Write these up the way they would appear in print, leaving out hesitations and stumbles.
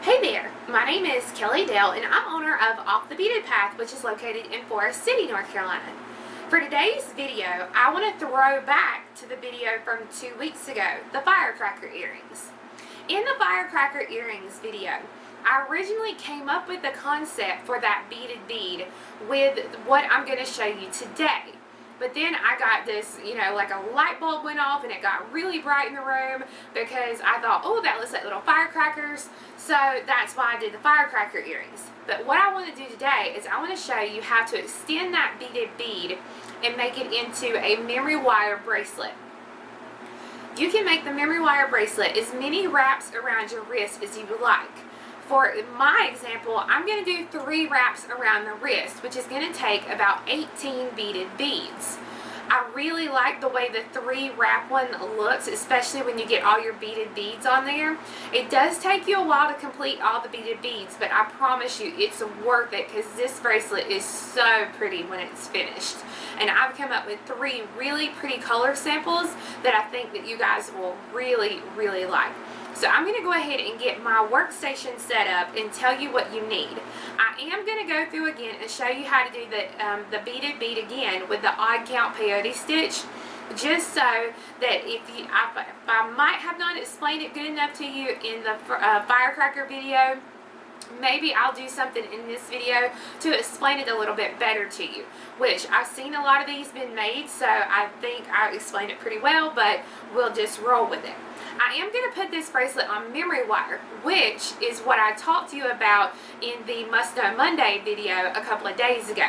Hey there, my name is Kelly Dale and I'm owner of Off the Beaded Path, which is located in Forest City, North Carolina. For today's video, I want to throw back to the video from 2 weeks ago, the firecracker earrings. In the firecracker earrings video, I originally came up with the concept for that beaded bead with what I'm going to show you today. But then I got this, like a light bulb went off and it got really bright in the room because I thought, oh, that looks like little firecrackers. So that's why I did the firecracker earrings. But what I want to do today is I want to show you how to extend that beaded bead and make it into a memory wire bracelet. You can make the memory wire bracelet as many wraps around your wrist as you would like. For my example, I'm going to do 3 wraps around the wrist, which is going to take about 18 beaded beads. I really like the way the 3 wrap one looks, especially when you get all your beaded beads on there. It does take you a while to complete all the beaded beads, but I promise you it's worth it because this bracelet is so pretty when it's finished. And I've come up with 3 really pretty color samples that I think that you guys will really, really like. So I'm going to go ahead and get my workstation set up and tell you what you need. I am going to go through again and show you how to do the beaded bead again with the odd count peyote stitch, just so that if I might have not explained it good enough to you in the firecracker video, maybe I'll do something in this video to explain it a little bit better to you, which I've seen a lot of these been made, so I think I explained it pretty well, but we'll just roll with it. I am going to put this bracelet on memory wire, which is what I talked to you about in the Must Know Monday video a couple of days ago.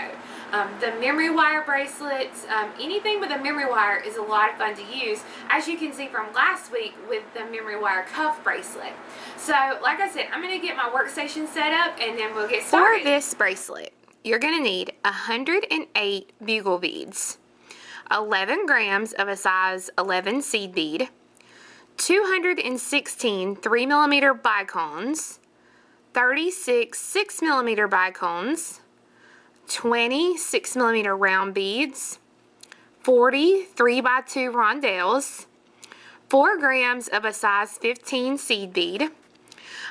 The memory wire bracelets, anything with a memory wire is a lot of fun to use, as you can see from last week with the memory wire cuff bracelet. So, like I said, I'm going to get my workstation set up and then we'll get started. For this bracelet, you're going to need 108 bugle beads, 11 grams of a size 11 seed bead, 216 3mm bicones, 36 6mm bicones, 20 6mm round beads, 40 3x2 rondelles, 4 grams of a size 15 seed bead.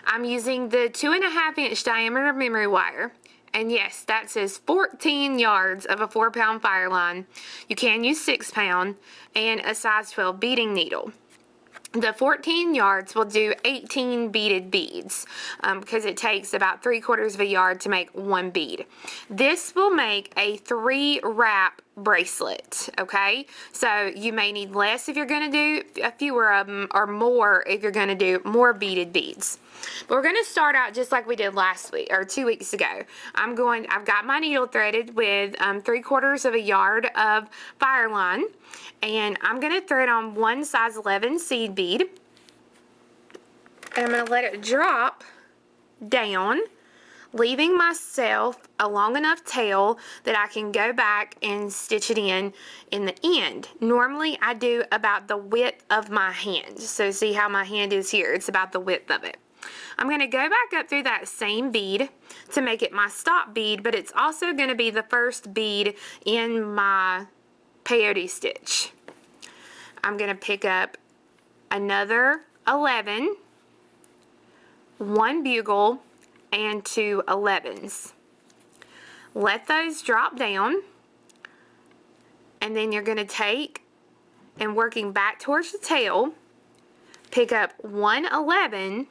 I'm using the 2.5-inch diameter memory wire. And yes, that says 14 yards of a 4-pound fire line. You can use 6-pound, and a size 12 beading needle. The 14 yards will do 18 beaded beads because it takes about 3/4 of a yard to make 1 bead. This will make a 3 wrap bracelet, okay? So you may need less if you're going to do a fewer of them, or more if you're going to do more beaded beads. But we're going to start out just like we did last week or 2 weeks ago. I've got my needle threaded with 3/4 of a yard of fire line, and I'm going to thread on one size 11 seed bead, and I'm going to let it drop down, leaving myself a long enough tail that I can go back and stitch it in the end. Normally I do about the width of my hand. So see how my hand is here? It's about the width of it. I'm going to go back up through that same bead to make it my stop bead, but it's also going to be the first bead in my peyote stitch. I'm going to pick up another 11, 1 bugle, and 2 11s. Let those drop down, and then you're going to take, and working back towards the tail, pick up 1 11,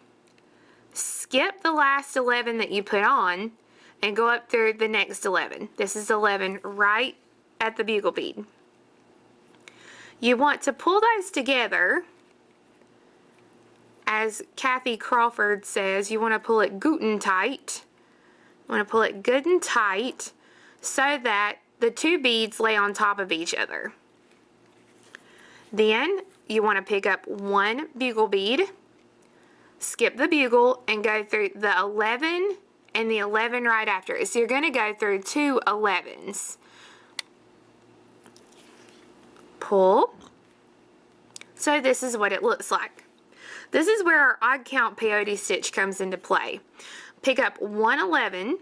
skip the last 11 that you put on, and go up through the next 11. This is 11 right at the bugle bead. You want to pull those together. As Kathy Crawford says, you want to pull it good and tight. You want to pull it good and tight so that the 2 beads lay on top of each other. Then you want to pick up 1 bugle bead, skip the bugle, and go through the 11 and the 11 right after it. So you're going to go through 2 11s. Pull. So this is what it looks like. This is where our odd count peyote stitch comes into play. Pick up 1 11,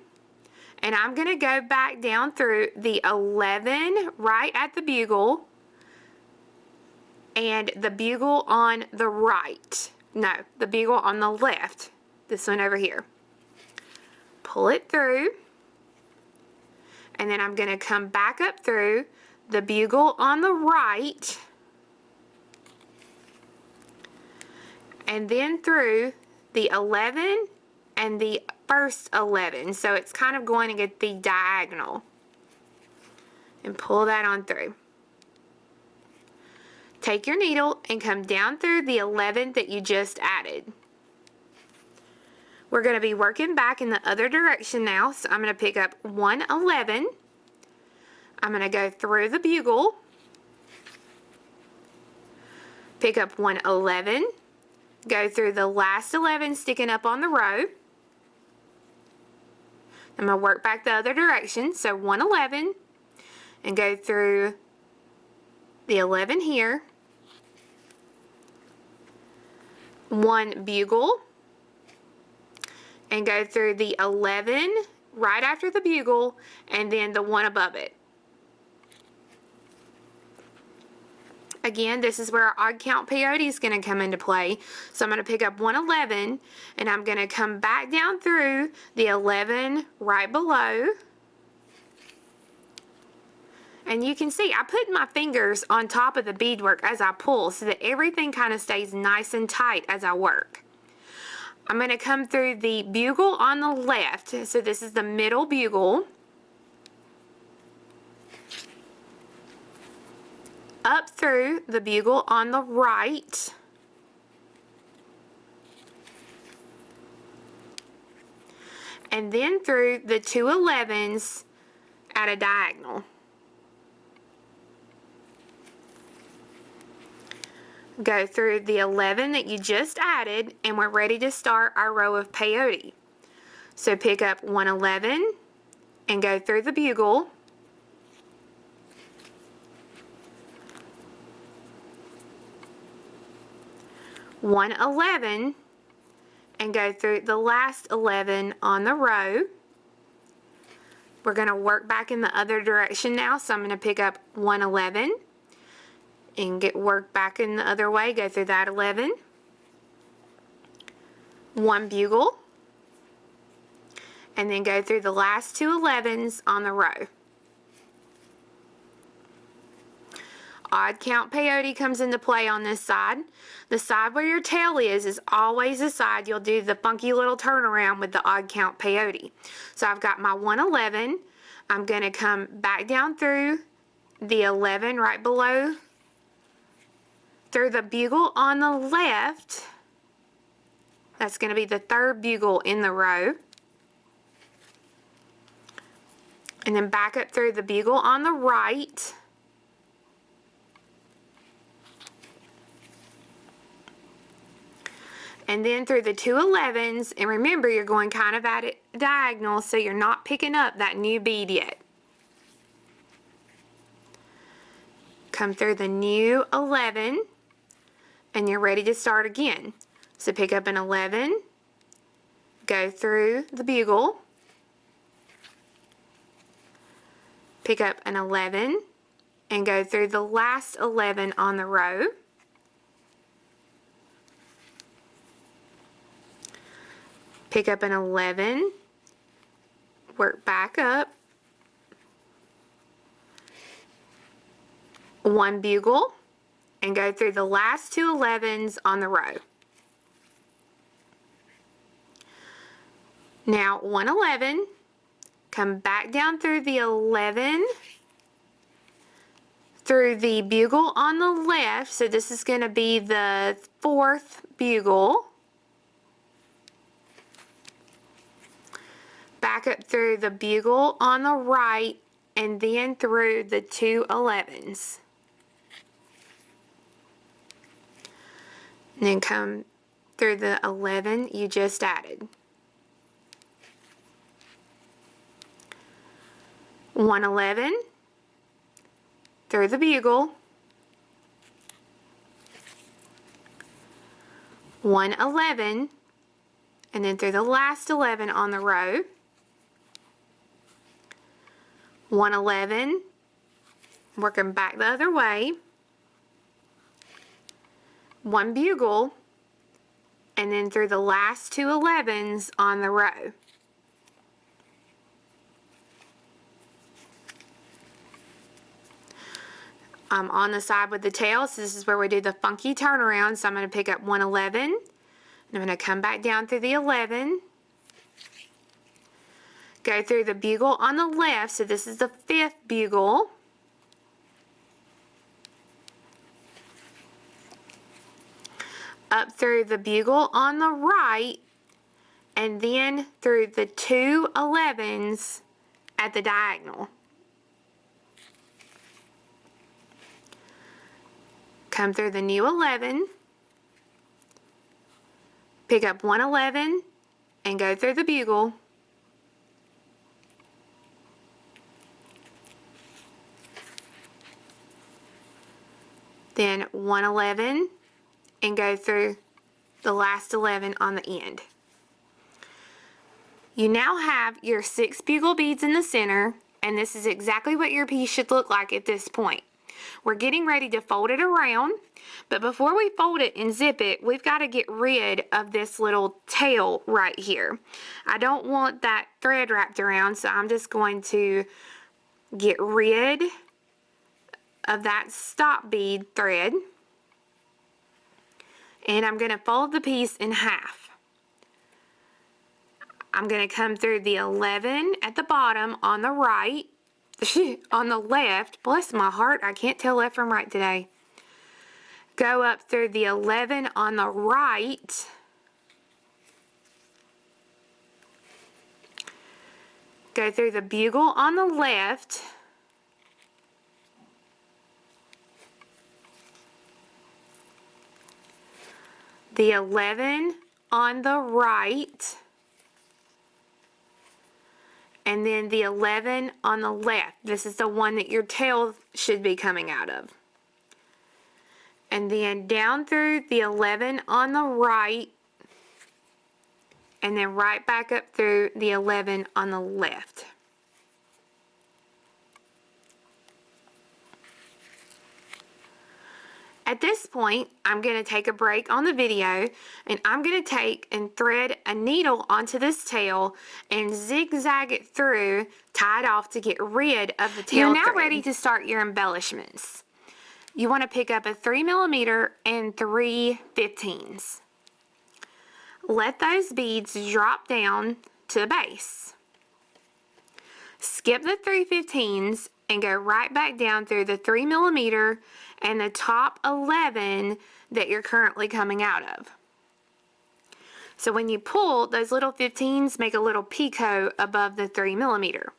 and I'm going to go back down through the 11 right at the bugle and the bugle on the right. No, the bugle on the left. this one over here. Pull it through, and then I'm going to come back up through the bugle on the right, and then through the 11 and the first 11. So it's kind of going to get the diagonal. And pull that on through. Take your needle and come down through the 11 that you just added. We're going to be working back in the other direction now, so I'm going to pick up 111. I'm going to go through the bugle, pick up 111, go through the last 11 sticking up on the row. I'm going to work back the other direction, so 111, and go through the 11 here, 1 bugle, and go through the 11 right after the bugle, and then the 1 above it. Again, this is where our odd count peyote is going to come into play. So I'm going to pick up 111, and I'm going to come back down through the 11 right below. And you can see I put my fingers on top of the beadwork as I pull so that everything kind of stays nice and tight as I work. I'm going to come through the bugle on the left. So this is the middle bugle. Up through the bugle on the right. And then through the 2 11s at a diagonal. Go through the 11 that you just added, and we're ready to start our row of peyote. So pick up 111 and go through the bugle. $111 and go through the last 11 on the row. We're going to work back in the other direction now, so I'm going to pick up 111 and get work back in the other way, go through that 11, 1 bugle, and then go through the last 2 11s on the row. Odd count peyote comes into play on this side. The side where your tail is always the side you'll do the funky little turnaround with the odd count peyote. So I've got my 111. I'm going to come back down through the 11 right below, through the bugle on the left. That's going to be the 3rd bugle in the row. And then back up through the bugle on the right. And then through the 2 11s, and remember you're going kind of at it diagonal, so you're not picking up that new bead yet. Come through the new 11, and you're ready to start again. So pick up an 11, go through the bugle, pick up an 11, and go through the last 11 on the row. Pick up an 11, work back up, 1 bugle, and go through the last 2 11s on the row. Now 111, come back down through the 11, through the bugle on the left, so this is going to be the 4th bugle. Back up through the bugle on the right, and then through the 2 11s. And then come through the 11 you just added. 111, through the bugle, 111, and then through the last 11 on the row. 111, working back the other way, 1 bugle, and then through the last 2 11s on the row. I'm on the side with the tail, so this is where we do the funky turnaround. So I'm going to pick up 1 11, and I'm going to come back down through the 11, go through the bugle on the left, so this is the 5th bugle, up through the bugle on the right, and then through the 2 11s at the diagonal. Come through the new 11, pick up 1 11, and go through the bugle. Then 1 11, and go through the last 11 on the end. You now have your 6 bugle beads in the center, and this is exactly what your piece should look like at this point. We're getting ready to fold it around, but before we fold it and zip it, we've got to get rid of this little tail right here. I don't want that thread wrapped around, so I'm just going to get rid of that stop bead thread, and I'm going to fold the piece in half. I'm going to come through the 11 at the bottom on the right, on the left, bless my heart, I can't tell left from right today. Go up through the 11 on the right, go through the bugle on the left, the 11 on the right, and then the 11 on the left. This is the one that your tail should be coming out of. And then down through the 11 on the right, and then right back up through the 11 on the left. At this point, I'm going to take a break on the video, and I'm going to take and thread a needle onto this tail and zigzag it through, tie it off to get rid of the tail. You're now ready to start your embellishments. You want to pick up a 3mm and 3/15. Let those beads drop down to the base. Skip the 3/15 and go right back down through the 3mm and the top 11 that you're currently coming out of. So when you pull, those little 15s make a little picot above the 3mm.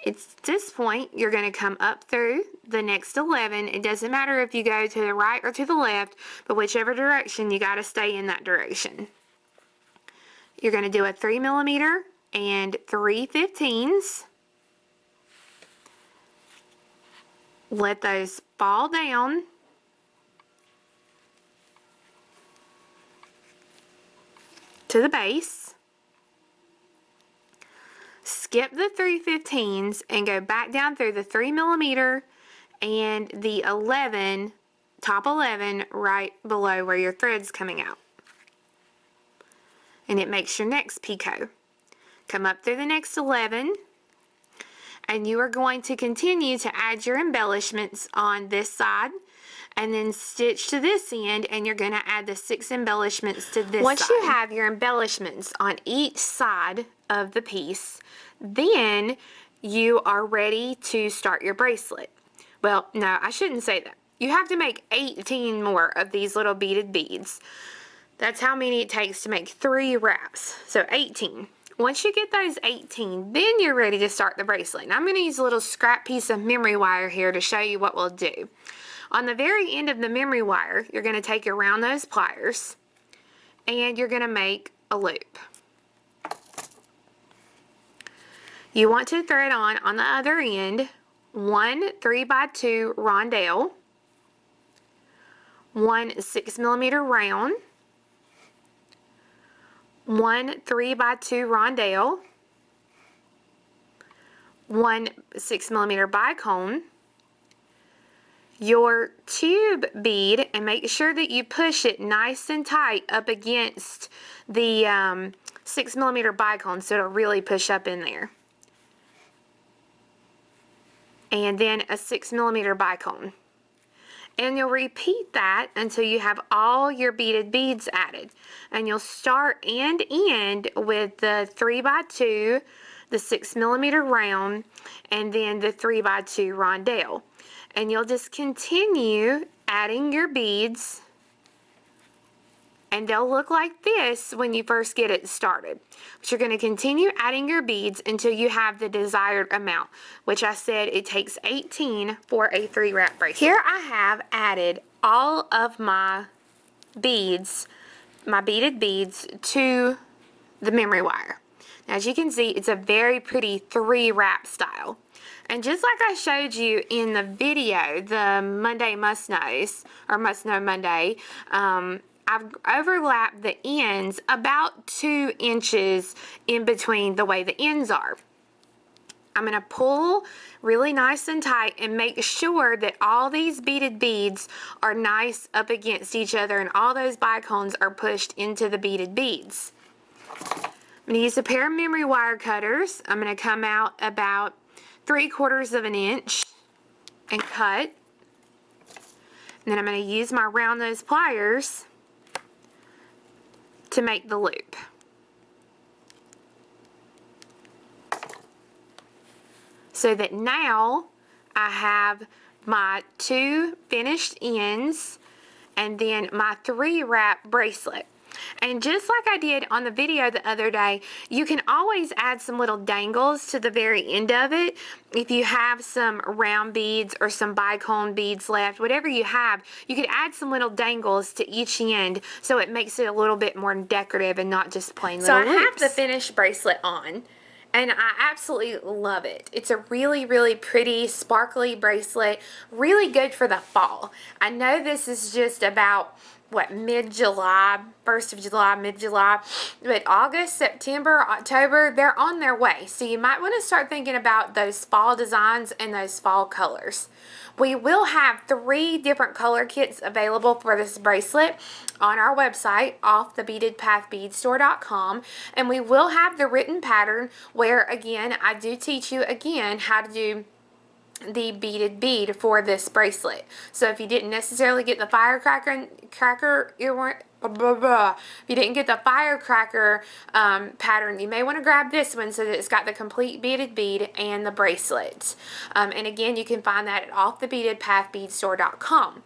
At this point, you're going to come up through the next 11. It doesn't matter if you go to the right or to the left, but whichever direction, you got to stay in that direction. You're going to do a 3mm and 3/15. Let those fall down. To the base. Skip the 3/15 and go back down through the 3mm and the 11, top 11, right below where your thread's coming out. And it makes your next picot. Come up through the next 11, and you are going to continue to add your embellishments on this side, and then stitch to this end, and you're going to add the 6 embellishments to this side. Once you have your embellishments on each side of the piece, then you are ready to start your bracelet. Well, no, I shouldn't say that. You have to make 18 more of these little beaded beads. That's how many it takes to make 3 wraps. So 18. Once you get those 18, then you're ready to start the bracelet. And I'm going to use a little scrap piece of memory wire here to show you what we'll do. On the very end of the memory wire, you're going to take your round nose pliers, and you're going to make a loop. You want to thread on the other end, 1 3x2 rondelle, 1 6mm round, 1 3x2 rondelle, 1 6mm bicone. your tube bead and make sure that you push it nice and tight up against the 6mm bicone so it'll really push up in there. And then a 6mm bicone. And you'll repeat that until you have all your beaded beads added. And you'll start and end with the 3x2, the 6mm round, and then the 3x2 rondelle. And you'll just continue adding your beads, and they'll look like this when you first get it started. But you're going to continue adding your beads until you have the desired amount, which I said it takes 18 for a 3-wrap bracelet. Here I have added all of my beads, my beaded beads, to the memory wire. Now, as you can see, it's a very pretty 3-wrap style. And just like I showed you in the video, the Monday Must Knows, or Must Know Monday, I've overlapped the ends about 2 inches in between the way the ends are. I'm going to pull really nice and tight and make sure that all these beaded beads are nice up against each other and all those bicones are pushed into the beaded beads. I'm going to use a pair of memory wire cutters. I'm going to come out about 3/4 of an inch and cut. And then I'm going to use my round nose pliers to make the loop. So that now I have my 2 finished ends and then my 3-wrap bracelet. And just like I did on the video the other day, you can always add some little dangles to the very end of it. If you have some round beads or some bicone beads left, whatever you have, you could add some little dangles to each end so it makes it a little bit more decorative and not just plain little loops. So I have the finished bracelet on, and I absolutely love it. It's a really, really pretty, sparkly bracelet, really good for the fall. I know this is just about mid-July, 1st of July, mid-July, but August, September, October, they're on their way. So you might want to start thinking about those fall designs and those fall colors. We will have 3 different color kits available for this bracelet on our website, offthebeadedpathbeadstore.com, and we will have the written pattern where, again, I do teach you again how to do the beaded bead for this bracelet. So if you didn't necessarily get the firecracker pattern, you may want to grab this one so that it's got the complete beaded bead and the bracelet. And again, you can find that at offthebeadedpathbeadstore.com.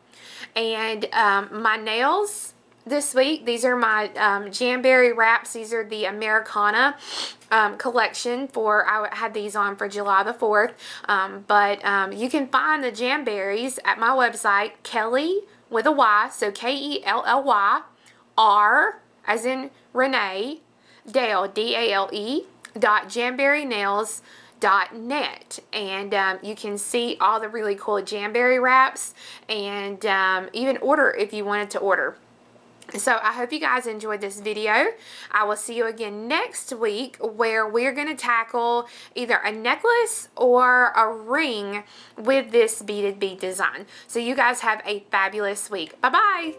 And my nails this week, these are my Jamberry wraps. These are the Americana collection I had these on for July the 4th. But you can find the Jamberries at my website, Kelly with a Y, so Kelly, R as in Renee, Dale, DALE, jamberrynails.net, and you can see all the really cool Jamberry wraps and even order if you wanted to order. So I hope you guys enjoyed this video. I will see you again next week where we're going to tackle either a necklace or a ring with this beaded bead design. So you guys have a fabulous week. Bye-bye.